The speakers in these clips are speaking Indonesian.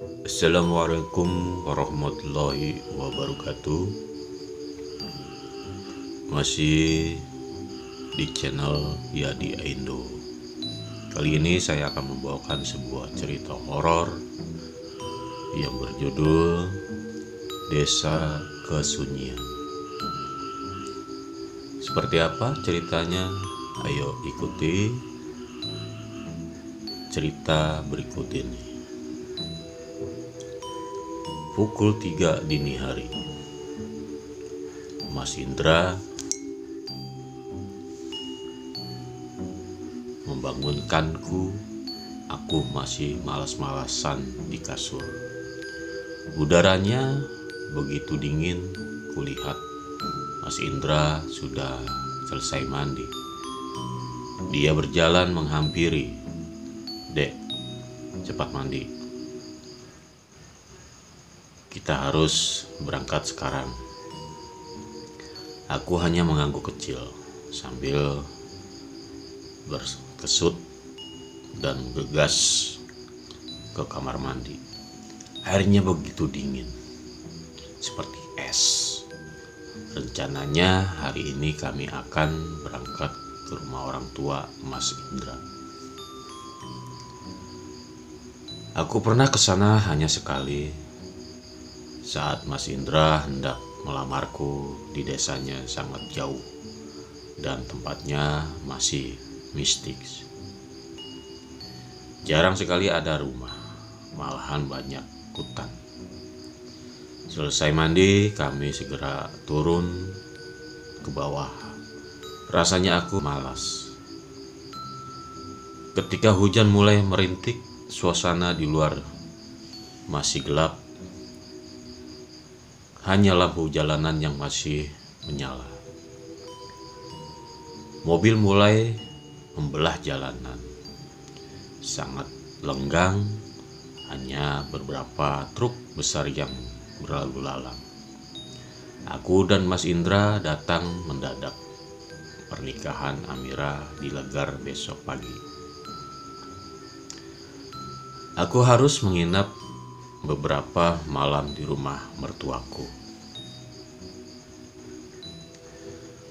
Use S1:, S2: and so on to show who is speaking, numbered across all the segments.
S1: Assalamualaikum warahmatullahi wabarakatuh. Masih di channel Yadi Indo. Kali ini saya akan membawakan sebuah cerita horor yang berjudul Desa Kesunyian. Seperti apa ceritanya? Ayo ikuti cerita berikut ini. Pukul 3 dini hari, Mas Indra membangunkanku. Aku masih malas-malasan di kasur. Udaranya begitu dingin. Kulihat Mas Indra sudah selesai mandi. Dia berjalan menghampiri. "Dek, cepat mandi. Kita harus berangkat sekarang." Aku hanya mengangguk kecil sambil berkesut dan gegas ke kamar mandi. Airnya begitu dingin, seperti es. Rencananya hari ini kami akan berangkat ke rumah orang tua Mas Indra. Aku pernah ke sana hanya sekali, saat Mas Indra hendak melamarku di desanya sangat jauh dan tempatnya masih mistik. Jarang sekali ada rumah, malahan banyak hutan. Selesai mandi, kami segera turun ke bawah. Rasanya aku malas. Ketika hujan mulai merintik, suasana di luar masih gelap. Hanya lampu jalanan yang masih menyala. Mobil mulai membelah jalanan. Sangat lenggang, hanya beberapa truk besar yang berlalu lalang. Aku dan Mas Indra datang mendadak. Pernikahan Amira digelar besok pagi. Aku harus menginap beberapa malam di rumah mertuaku.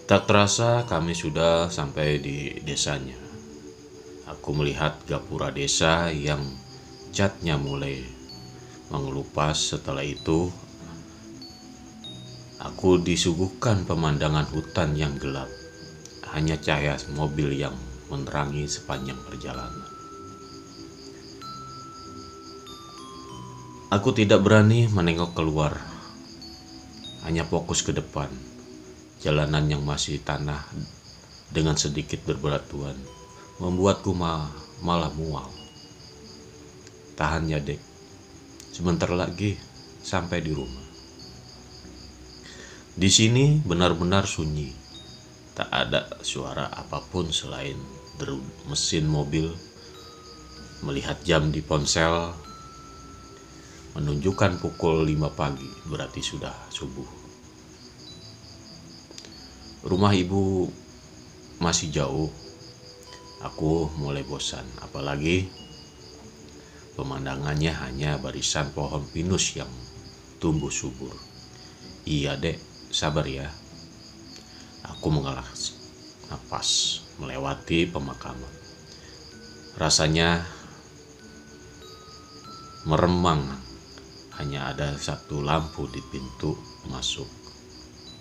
S1: Tak terasa kami sudah sampai di desanya. Aku melihat gapura desa yang catnya mulai mengelupas. Setelah itu aku disuguhkan pemandangan hutan yang gelap. Hanya cahaya mobil yang menerangi sepanjang perjalanan. Aku tidak berani menengok keluar, hanya fokus ke depan. Jalanan yang masih tanah dengan sedikit berbatuan membuatku malah mual. "Tahan ya, Dek. Sebentar lagi sampai di rumah." Di sini benar-benar sunyi. Tak ada suara apapun selain deru mesin mobil. Melihat jam di ponsel menunjukkan pukul 5 pagi, berarti sudah subuh. Rumah ibu masih jauh. Aku mulai bosan, apalagi pemandangannya hanya barisan pohon pinus yang tumbuh subur. "Iya, Dek, sabar ya." Aku menghela napas melewati pemakaman. Rasanya meremang. Hanya ada satu lampu di pintu masuk.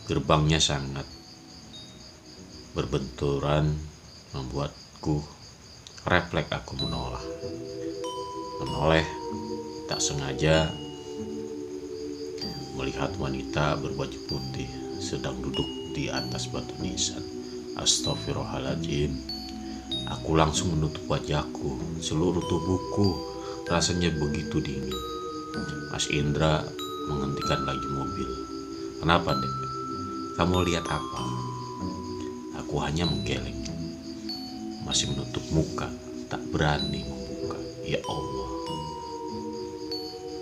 S1: Gerbangnya sangat berbenturan, membuatku refleks. Aku menoleh, tak sengaja melihat wanita berbaju putih sedang duduk di atas batu nisan. Astagfirullahaladzim. Aku langsung menutup wajahku, seluruh tubuhku rasanya begitu dingin. Mas Indra menghentikan lagi mobil. "Kenapa, Dek? Kamu lihat apa?" Aku hanya menggeleng, masih menutup muka, tak berani membuka. Ya Allah,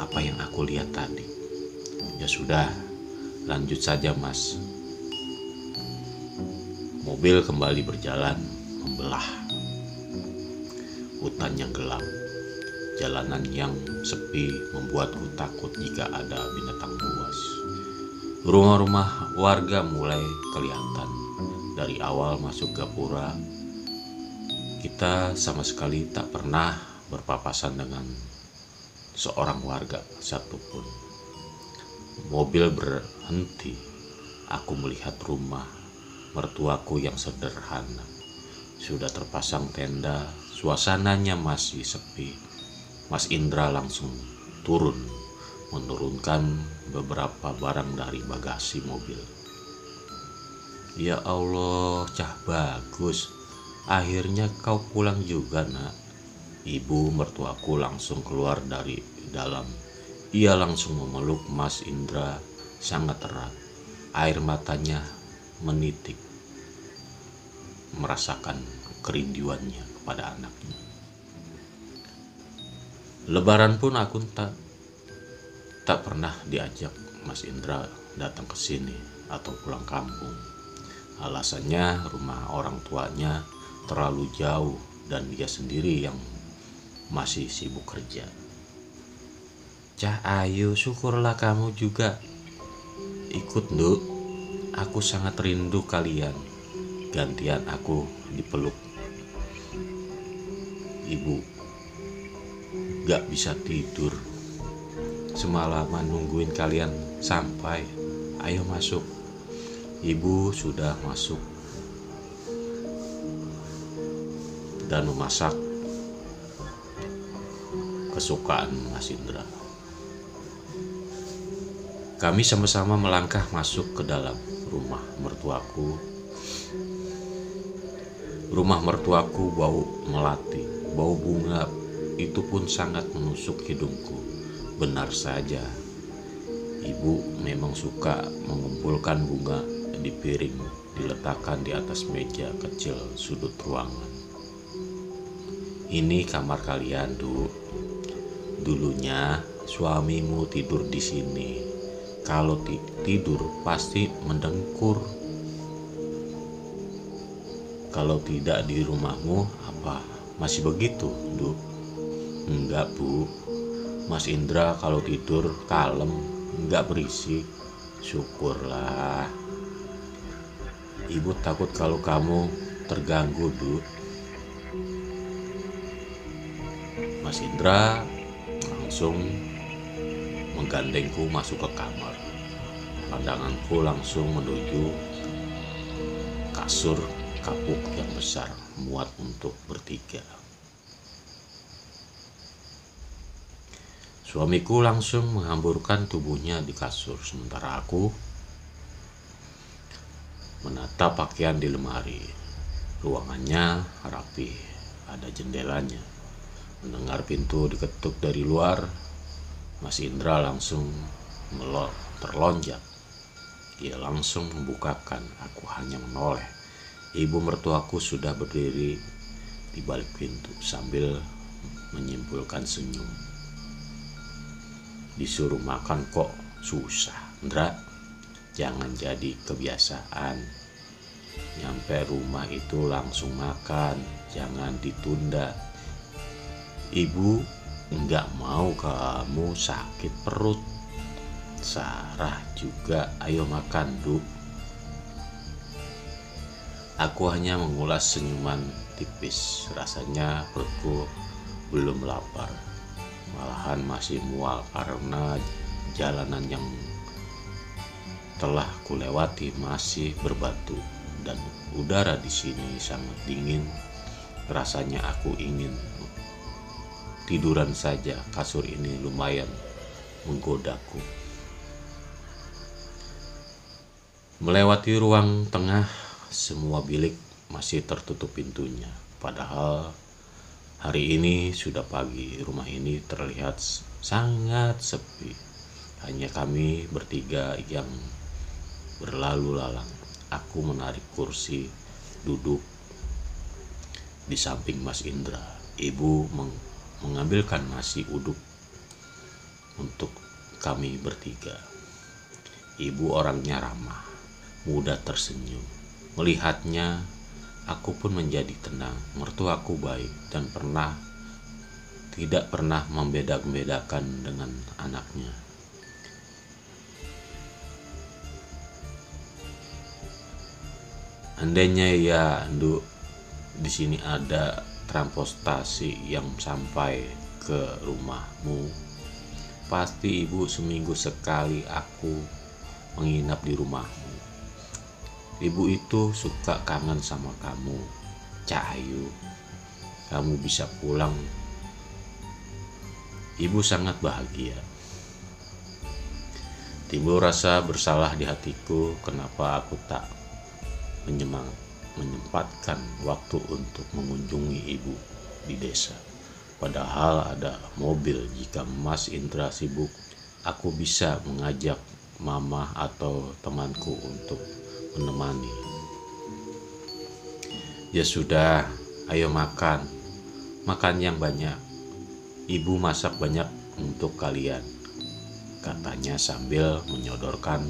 S1: apa yang aku lihat tadi? "Ya sudah, lanjut saja, Mas." Mobil kembali berjalan membelah hutan yang gelap. Jalanan yang sepi membuatku takut jika ada binatang buas. Rumah-rumah warga mulai kelihatan. Dari awal masuk gapura, kita sama sekali tak pernah berpapasan dengan seorang warga satupun. Mobil berhenti. Aku melihat rumah mertuaku yang sederhana. Sudah terpasang tenda, suasananya masih sepi. Mas Indra langsung turun, menurunkan beberapa barang dari bagasi mobil. Ya Allah, cah bagus. Akhirnya kau pulang juga, nak. Ibu mertuaku langsung keluar dari dalam. Ia langsung memeluk Mas Indra sangat erat. Air matanya menitik, merasakan kerinduannya kepada anaknya. Lebaran pun aku tak pernah diajak Mas Indra datang ke sini atau pulang kampung. Alasannya rumah orang tuanya terlalu jauh dan dia sendiri yang masih sibuk kerja. Cah Ayu, syukurlah kamu juga ikut, Nduk. Aku sangat rindu kalian. Gantian aku dipeluk. Ibu gak bisa tidur. Semalaman nungguin kalian sampai. Ayo masuk. Ibu sudah masuk dan memasak kesukaan Mas Indra. Kami sama-sama melangkah masuk ke dalam rumah mertuaku. Rumah mertuaku bau melati, bau bunga itu pun sangat menusuk hidungku. Benar saja, ibu memang suka mengumpulkan bunga di piring, diletakkan di atas meja kecil sudut ruangan. Ini kamar kalian, Duk. Dulunya suamimu tidur di sini. Kalau tidur pasti mendengkur. Kalau tidak di rumahmu, apa masih begitu, Duk? Enggak, Bu. Mas Indra kalau tidur kalem, enggak berisik. Syukurlah. Ibu takut kalau kamu terganggu, Duk. Mas Indra langsung menggandengku masuk ke kamar. Pandanganku langsung menuju kasur kapuk yang besar, muat untuk bertiga. Suamiku langsung menghamburkan tubuhnya di kasur, sementara aku menata pakaian di lemari. Ruangannya rapi, ada jendelanya. Mendengar pintu diketuk dari luar, Mas Indra langsung terlonjak. Ia langsung membukakan. Aku hanya menoleh. Ibu mertuaku sudah berdiri di balik pintu sambil menyimpulkan senyum. Disuruh makan kok susah, Indra. Jangan jadi kebiasaan. Nyampe rumah itu langsung makan, jangan ditunda. Ibu enggak mau kamu sakit perut. Sarah juga, ayo makan, Duk. Aku hanya mengulas senyuman tipis. Rasanya perutku belum lapar. Malahan masih mual karena jalanan yang telah kulewati masih berbatu dan udara di sini sangat dingin. Rasanya aku ingin tiduran saja. Kasur ini lumayan menggodaku. Melewati ruang tengah, semua bilik masih tertutup pintunya. Padahal hari ini sudah pagi. Rumah ini terlihat sangat sepi. Hanya kami bertiga yang berlalu lalang. Aku menarik kursi duduk di samping Mas Indra. Ibu mengambilkan nasi uduk untuk kami bertiga. Ibu orangnya ramah, mudah tersenyum. Melihatnya, aku pun menjadi tenang. Mertuaku baik dan pernah tidak pernah membeda-bedakan dengan anaknya. Andainya ya, Nduk, di sini ada transportasi yang sampai ke rumahmu, pasti ibu seminggu sekali aku menginap di rumahmu. Ibu itu suka kangen sama kamu, Cahayu. Kamu bisa pulang, ibu sangat bahagia. Timbul rasa bersalah di hatiku, kenapa aku tak menyempatkan waktu untuk mengunjungi ibu di desa. Padahal ada mobil. Jika Mas Indra sibuk, aku bisa mengajak mama atau temanku untuk menemani. Ya sudah, ayo makan. Makan yang banyak. Ibu masak banyak untuk kalian, katanya sambil menyodorkan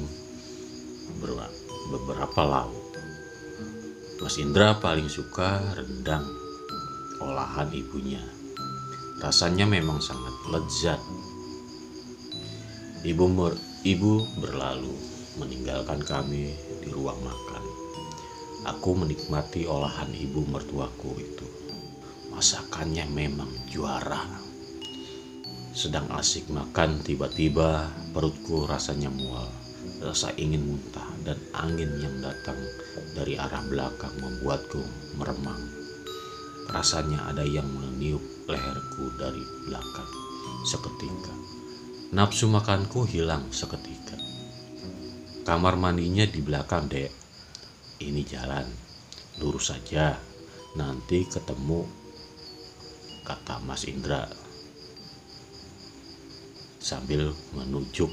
S1: beberapa lauk. Mas Indra paling suka rendang olahan ibunya. Rasanya memang sangat lezat. Ibu berlalu meninggalkan kami di ruang makan. Aku menikmati olahan ibu mertuaku itu. Masakannya memang juara. Sedang asik makan, tiba-tiba perutku rasanya mual. Rasa ingin muntah dan angin yang datang dari arah belakang membuatku meremang. Rasanya ada yang meniup leherku dari belakang. Seketika nafsu makanku hilang seketika. Kamar mandinya di belakang, Dek. Ini jalan, lurus saja, nanti ketemu, kata Mas Indra sambil menunjuk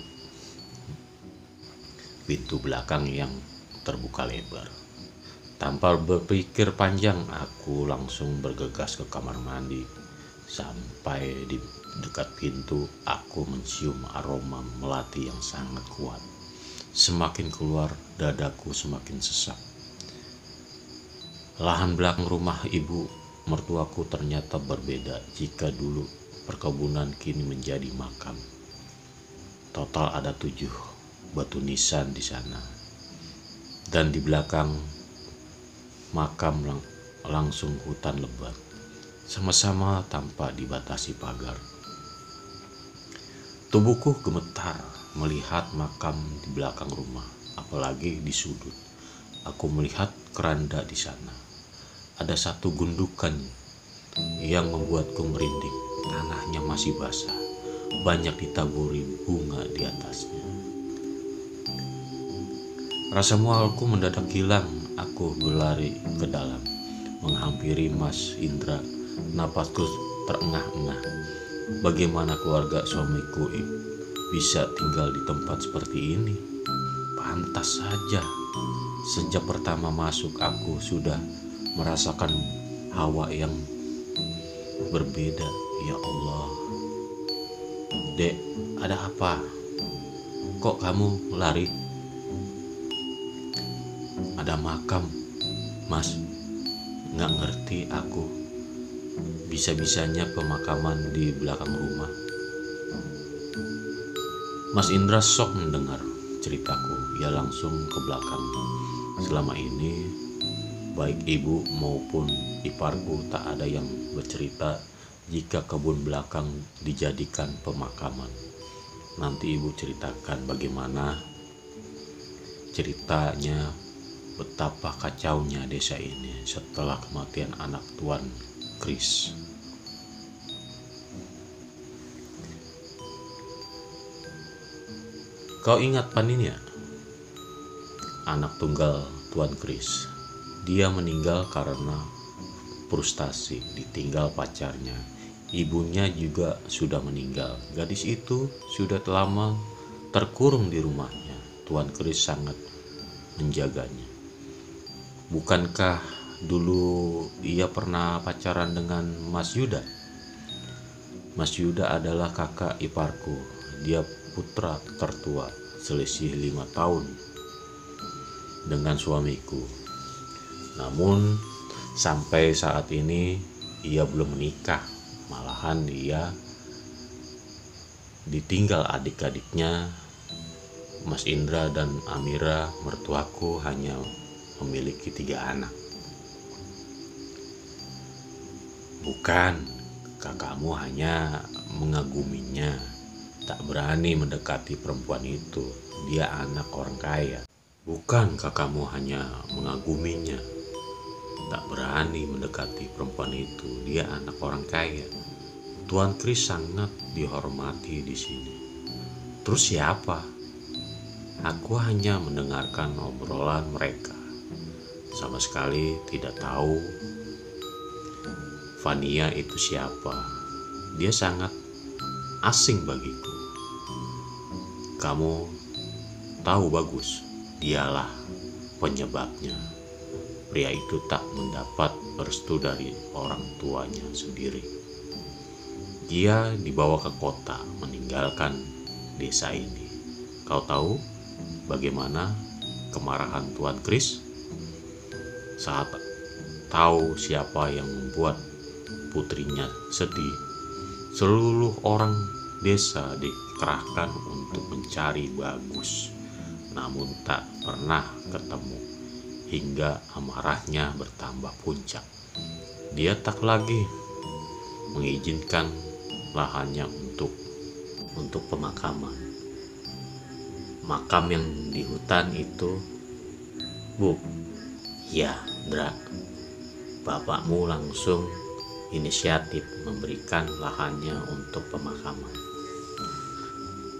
S1: pintu belakang yang terbuka lebar. Tanpa berpikir panjang, aku langsung bergegas ke kamar mandi. Sampai di dekat pintu, aku mencium aroma melati yang sangat kuat. Semakin keluar, dadaku semakin sesak. Lahan belakang rumah ibu mertuaku ternyata berbeda. Jika dulu perkebunan, kini menjadi makam. Total ada 7 batu nisan di sana, dan di belakang makam langsung hutan lebat, sama-sama tanpa dibatasi pagar. Tubuhku gemetar melihat makam di belakang rumah, apalagi di sudut. Aku melihat keranda di sana. Ada satu gundukan yang membuatku merinding. Tanahnya masih basah, banyak ditaburi bunga di atasnya. Rasa mualku mendadak hilang. Aku berlari ke dalam, menghampiri Mas Indra. Napasku terengah-engah. Bagaimana keluarga suamiku bisa tinggal di tempat seperti ini? Pantas saja. Sejak pertama masuk, aku sudah merasakan hawa yang berbeda. Ya Allah. Dek, ada apa? Kok kamu lari? Ada makam, Mas. Nggak ngerti aku. Bisa-bisanya pemakaman di belakang rumah. Mas Indra sok mendengar ceritaku. Ia langsung ke belakang. Selama ini, baik ibu maupun iparku tak ada yang bercerita jika kebun belakang dijadikan pemakaman. Nanti ibu ceritakan bagaimana ceritanya, betapa kacaunya desa ini setelah kematian anak Tuan Kris. Kau ingat Panin ya? Anak tunggal Tuan Kris. Dia meninggal karena frustasi, ditinggal pacarnya. Ibunya juga sudah meninggal. Gadis itu sudah lama terkurung di rumahnya. Tuan Kris sangat menjaganya. Bukankah dulu ia pernah pacaran dengan Mas Yuda? Mas Yuda adalah kakak iparku. Dia putra tertua, selisih 5 tahun dengan suamiku. Namun sampai saat ini ia belum menikah. Malahan dia ditinggal adik-adiknya. Mas Indra dan Amira, mertuaku, hanya memiliki 3 anak. Bukan, kakakmu hanya mengaguminya, tak berani mendekati perempuan itu. Dia anak orang kaya. Bukan, kakakmu hanya mengaguminya, tak berani mendekati perempuan itu. Dia anak orang kaya. Tuan Kris sangat dihormati di sini. Terus siapa? Aku hanya mendengarkan obrolan mereka. Sama sekali tidak tahu Fania itu siapa. Dia sangat asing bagiku. Kamu tahu bagus, dialah penyebabnya. Pria itu tak mendapat restu dari orang tuanya sendiri. Dia dibawa ke kota, meninggalkan desa ini. Kau tahu bagaimana kemarahan Tuan Kris saat tahu siapa yang membuat putrinya sedih? Seluruh orang desa dikerahkan untuk mencari Bagus, namun tak pernah ketemu, hingga amarahnya bertambah puncak. Dia tak lagi mengizinkan lahannya untuk pemakaman. Makam yang di hutan itu, Bu. Ya, Dra. Bapakmu langsung inisiatif memberikan lahannya untuk pemakaman.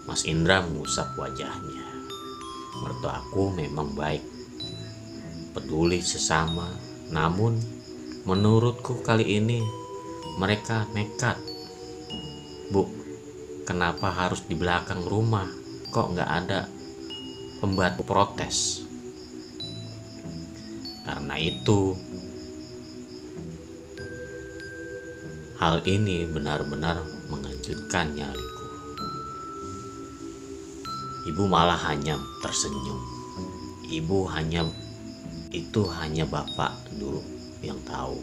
S1: Mas Indra mengusap wajahnya. Mertuaku memang baik, peduli sesama, namun menurutku kali ini mereka nekat. Bu, kenapa harus di belakang rumah? Kok nggak ada pembantu protes? Karena itu, hal ini benar-benar mengejutkan nyaliku. Ibu malah hanya tersenyum. Itu hanya bapak dulu yang tahu.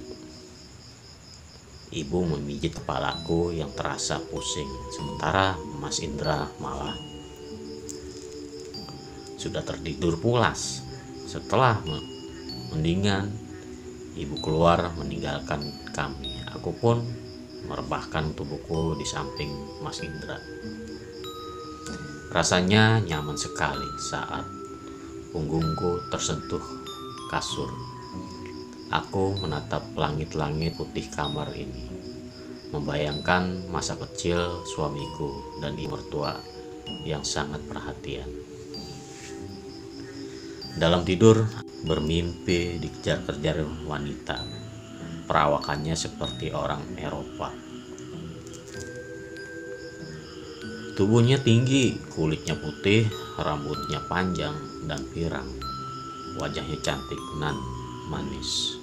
S1: Ibu memijit kepalaku yang terasa pusing, sementara Mas Indra malah sudah tertidur pulas. Setelah mendingan, ibu keluar meninggalkan kami. Aku pun merebahkan tubuhku di samping Mas Indra. Rasanya nyaman sekali saat punggungku tersentuh kasur. Aku menatap langit-langit putih kamar ini, membayangkan masa kecil suamiku dan ibu mertua yang sangat perhatian. Dalam tidur, bermimpi dikejar-kejar wanita. Perawakannya seperti orang Eropa. Tubuhnya tinggi, kulitnya putih, rambutnya panjang dan pirang. Wajahnya cantik nan manis.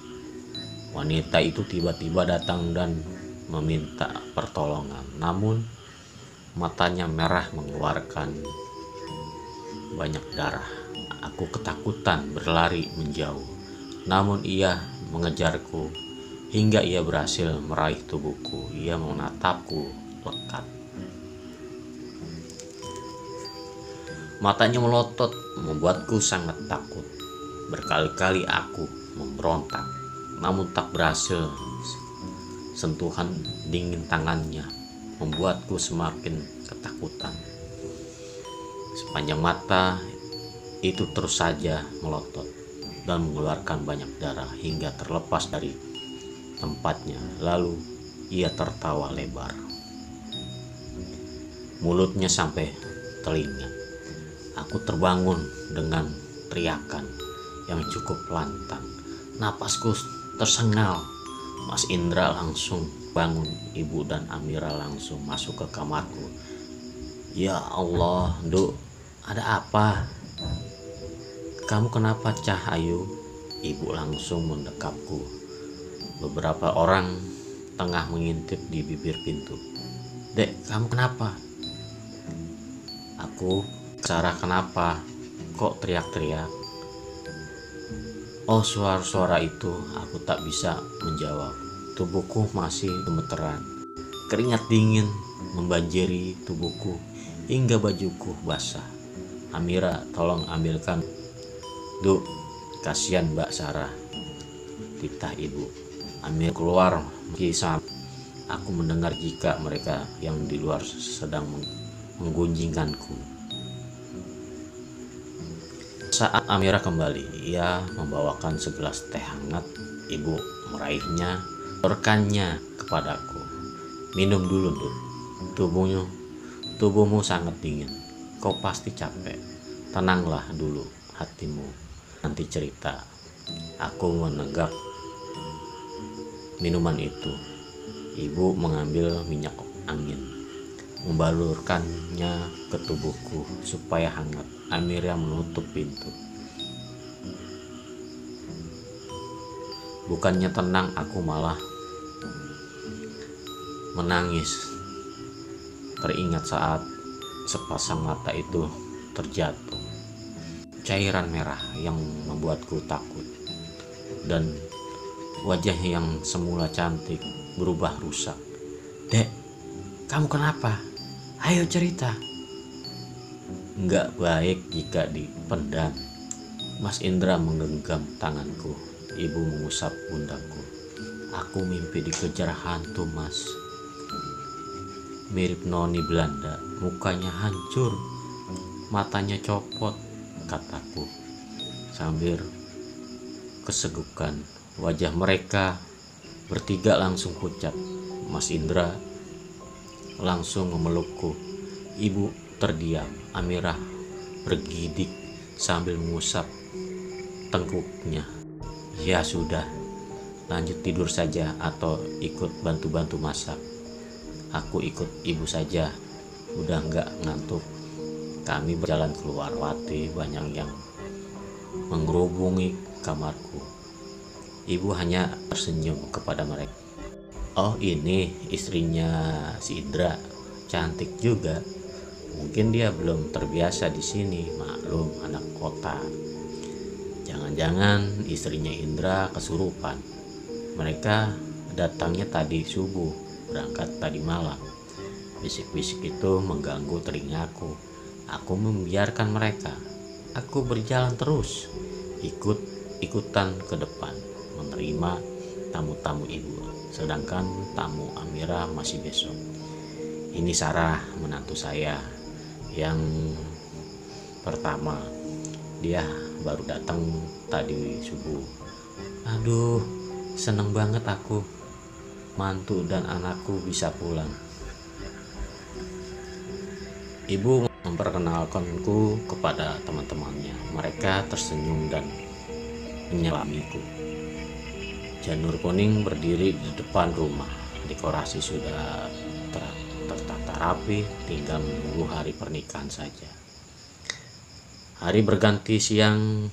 S1: Wanita itu tiba-tiba datang dan meminta pertolongan, namun matanya merah mengeluarkan banyak darah. Aku ketakutan berlari menjauh, namun ia mengejarku hingga ia berhasil meraih tubuhku. Ia menatapku lekat. Matanya melotot, membuatku sangat takut. Berkali-kali aku memberontak, namun tak berhasil. Sentuhan dingin tangannya membuatku semakin ketakutan. Sepanjang mata itu terus saja melotot dan mengeluarkan banyak darah hingga terlepas dari tempatnya. Lalu ia tertawa lebar. Mulutnya sampai telinga. Aku terbangun dengan teriakan yang cukup lantang. Napasku tersengal. Mas Indra langsung bangun. Ibu dan Amira langsung masuk ke kamarku. Ya Allah, Duk, ada apa? Kamu kenapa, Cah Ayu? Ibu langsung mendekapku. Beberapa orang tengah mengintip di bibir pintu. Dek, kamu kenapa? Aku, Sarah, kenapa? Kok teriak-teriak? Oh, suara-suara itu aku tak bisa menjawab. Tubuhku masih gemeteran. Keringat dingin membanjiri tubuhku hingga bajuku basah. Amira, tolong ambilkan. Duh, kasihan Mbak Sarah, titah ibu. Amir keluar kisah. Aku mendengar jika mereka yang di luar sedang menggunjingkanku. Saat Amira kembali, ia membawakan segelas teh hangat. Ibu meraihnya, rekannya kepadaku. Minum dulu, Dut. Tubuhmu sangat dingin. Kau pasti capek. Tenanglah dulu hatimu. Nanti cerita. Aku menenggak minuman itu. Ibu mengambil minyak angin, membalurkannya ke tubuhku supaya hangat. Amira menutup pintu. Bukannya tenang, aku malah menangis. Teringat saat sepasang mata itu terjatuh. Cairan merah yang membuatku takut. Dan wajah yang semula cantik berubah rusak. Dek, kamu kenapa? Ayo cerita. Enggak baik jika dipendam. Mas Indra menggenggam tanganku. Ibu mengusap pundakku. Aku mimpi dikejar hantu, Mas. Mirip noni Belanda, mukanya hancur, matanya copot, kataku sambil kesegukan. Wajah mereka bertiga langsung pucat. Mas Indra langsung memelukku. Ibu terdiam. Amira bergidik sambil mengusap tengkuknya. Ya sudah, lanjut tidur saja atau ikut bantu-bantu masak. Aku ikut ibu saja, udah nggak ngantuk. Kami berjalan keluar. Wati banyak yang mengerubungi kamarku. Ibu hanya tersenyum kepada mereka. Oh, ini istrinya si Indra, cantik juga. Mungkin dia belum terbiasa di sini, maklum anak kota. Jangan-jangan istrinya Indra kesurupan. Mereka datangnya tadi subuh, berangkat tadi malam. Bisik-bisik itu mengganggu telingaku. Aku membiarkan mereka. Aku berjalan terus, ikut-ikutan ke depan, menerima tamu-tamu ibu. Sedangkan tamu Amira masih besok. Ini Sarah, menantu saya yang pertama. Dia baru datang tadi subuh. Aduh, seneng banget aku. Mantu dan anakku bisa pulang. Ibu memperkenalkanku kepada teman-temannya. Mereka tersenyum dan menyelamiku. Janur kuning berdiri di depan rumah. Dekorasi sudah tertata rapi, tinggal menunggu hari pernikahan saja. Hari berganti siang,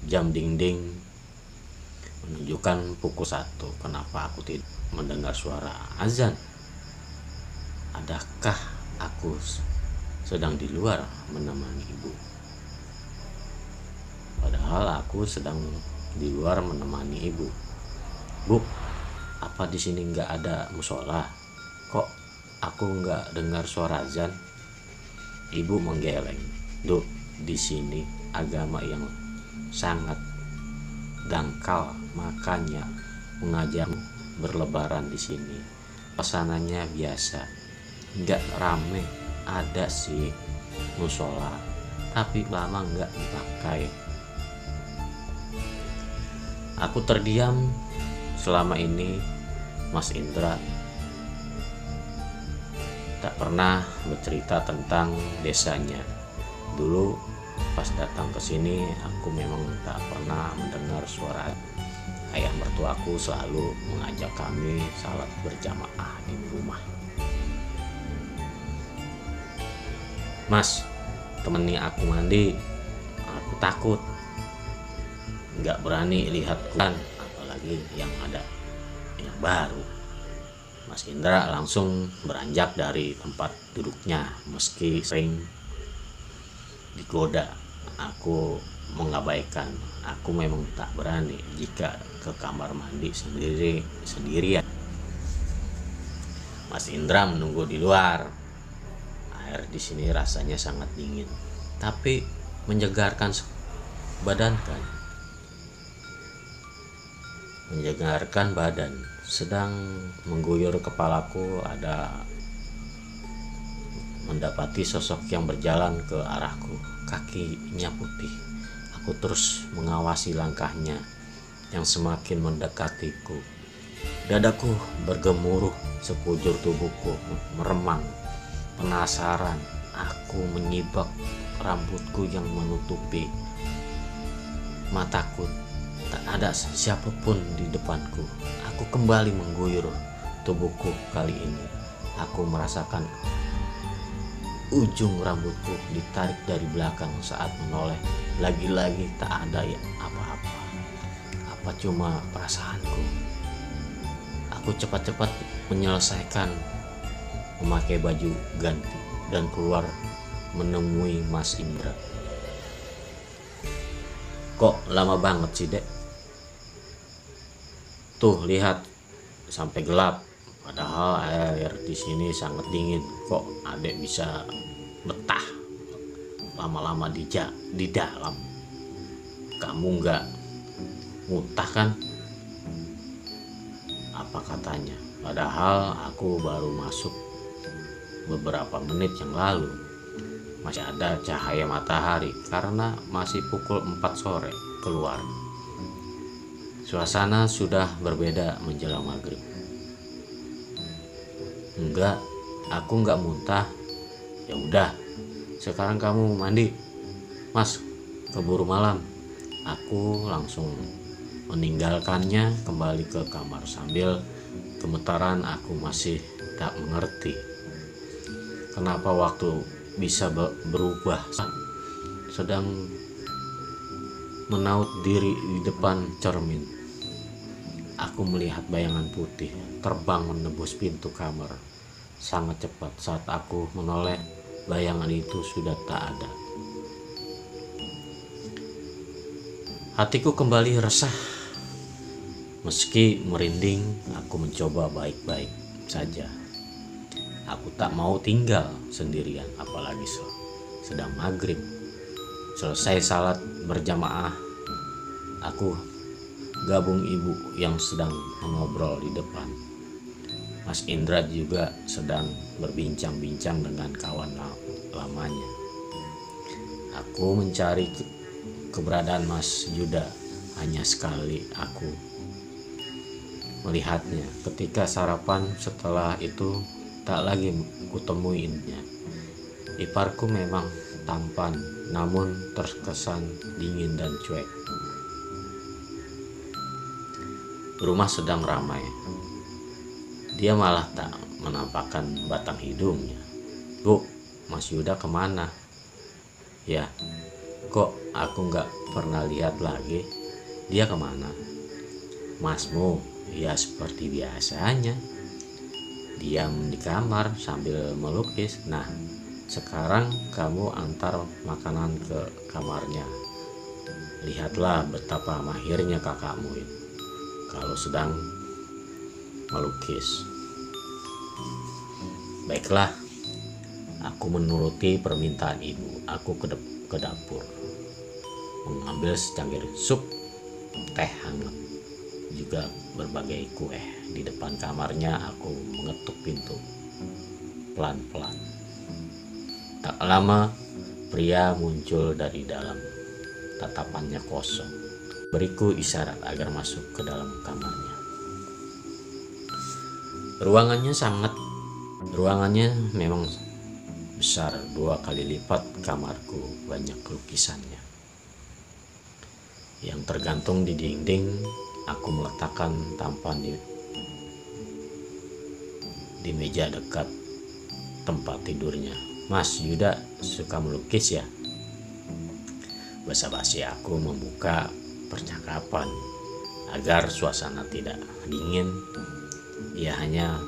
S1: jam dinding menunjukkan pukul 1. Kenapa aku tidak mendengar suara azan? Adakah aku sedang di luar menemani ibu? Padahal aku sedang di luar menemani ibu. Bu, apa di sini nggak ada musola? Kok aku nggak dengar suara azan? Ibu menggeleng. Duh, di sini agama yang sangat dangkal, makanya mengajak berlebaran di sini. Suasananya biasa, nggak rame. Ada sih musola, tapi lama nggak dipakai. Aku terdiam. Selama ini Mas Indra tak pernah bercerita tentang desanya. Dulu pas datang ke sini, aku memang tak pernah mendengar suara. Ayah mertuaku selalu mengajak kami salat berjamaah di rumah. Mas, temani aku mandi. Aku takut, nggak berani lihat Quran, apalagi yang ada yang baru. Mas Indra langsung beranjak dari tempat duduknya. Meski sering digoda, aku mengabaikan. Aku memang tak berani jika ke kamar mandi sendirian. Mas Indra menunggu di luar. Air di sini rasanya sangat dingin, tapi menyegarkan badan kan. Menyegarkan badan. Sedang mengguyur kepalaku, ada mendapati sosok yang berjalan ke arahku. Kakinya putih. Aku terus mengawasi langkahnya yang semakin mendekatiku. Dadaku bergemuruh, sekujur tubuhku meremang. Penasaran, aku menyibak rambutku yang menutupi mataku. Tak ada siapapun di depanku. Aku kembali mengguyur tubuhku kali ini. Aku merasakan ujung rambutku ditarik dari belakang saat menoleh. Lagi-lagi tak ada apa-apa. Apa cuma perasaanku? Aku cepat-cepat menyelesaikan memakai baju ganti dan keluar menemui Mas Indra. Kok lama banget sih, Dek? Tuh, lihat, sampai gelap. Padahal air di sini sangat dingin. Kok Adek bisa betah lama-lama di dalam? Kamu nggak muntah kan? Apa katanya? Padahal aku baru masuk beberapa menit yang lalu. Masih ada cahaya matahari karena masih pukul 4 sore keluar. Suasana sudah berbeda menjelang maghrib. Enggak, aku enggak muntah. Ya udah, sekarang kamu mandi. Mas, keburu malam. Aku langsung meninggalkannya kembali ke kamar sambil gemetaran. Aku masih tak mengerti kenapa waktu bisa berubah. Sedang menaut diri di depan cermin, aku melihat bayangan putih terbang menembus pintu kamar sangat cepat. Saat aku menoleh, bayangan itu sudah tak ada. Hatiku kembali resah. Meski merinding, aku mencoba baik-baik saja. Aku tak mau tinggal sendirian, apalagi sedang maghrib. Selesai salat berjamaah, aku gabung ibu yang sedang mengobrol di depan. Mas Indra juga sedang berbincang-bincang dengan kawan lamanya. Aku mencari keberadaan Mas Yuda. Hanya sekali aku melihatnya ketika sarapan. Setelah itu tak lagi kutemuinya. Iparku memang tampan, namun terkesan dingin dan cuek. Rumah sedang ramai. Dia malah tak menampakkan batang hidungnya. Bu, Mas Yuda kemana? Ya, kok aku nggak pernah lihat lagi. Dia kemana? Masmu, ya seperti biasanya. Diam di kamar sambil melukis. Nah, sekarang kamu antar makanan ke kamarnya. Lihatlah betapa mahirnya kakakmu itu kalau sedang melukis. Baiklah, aku menuruti permintaan ibu. Aku ke dapur, mengambil secangkir sup, teh hangat, juga berbagai kue. Di depan kamarnya aku mengetuk pintu pelan-pelan. Tak lama pria muncul dari dalam. Tatapannya kosong. Beriku isyarat agar masuk ke dalam kamarnya. Ruangannya memang besar, 2 kali lipat kamarku. Banyak lukisannya yang tergantung di dinding. Aku meletakkan tampan di meja dekat tempat tidurnya. Mas Yuda suka melukis ya? Basa-basi aku membuka percakapan agar suasana tidak dingin. Ia hanya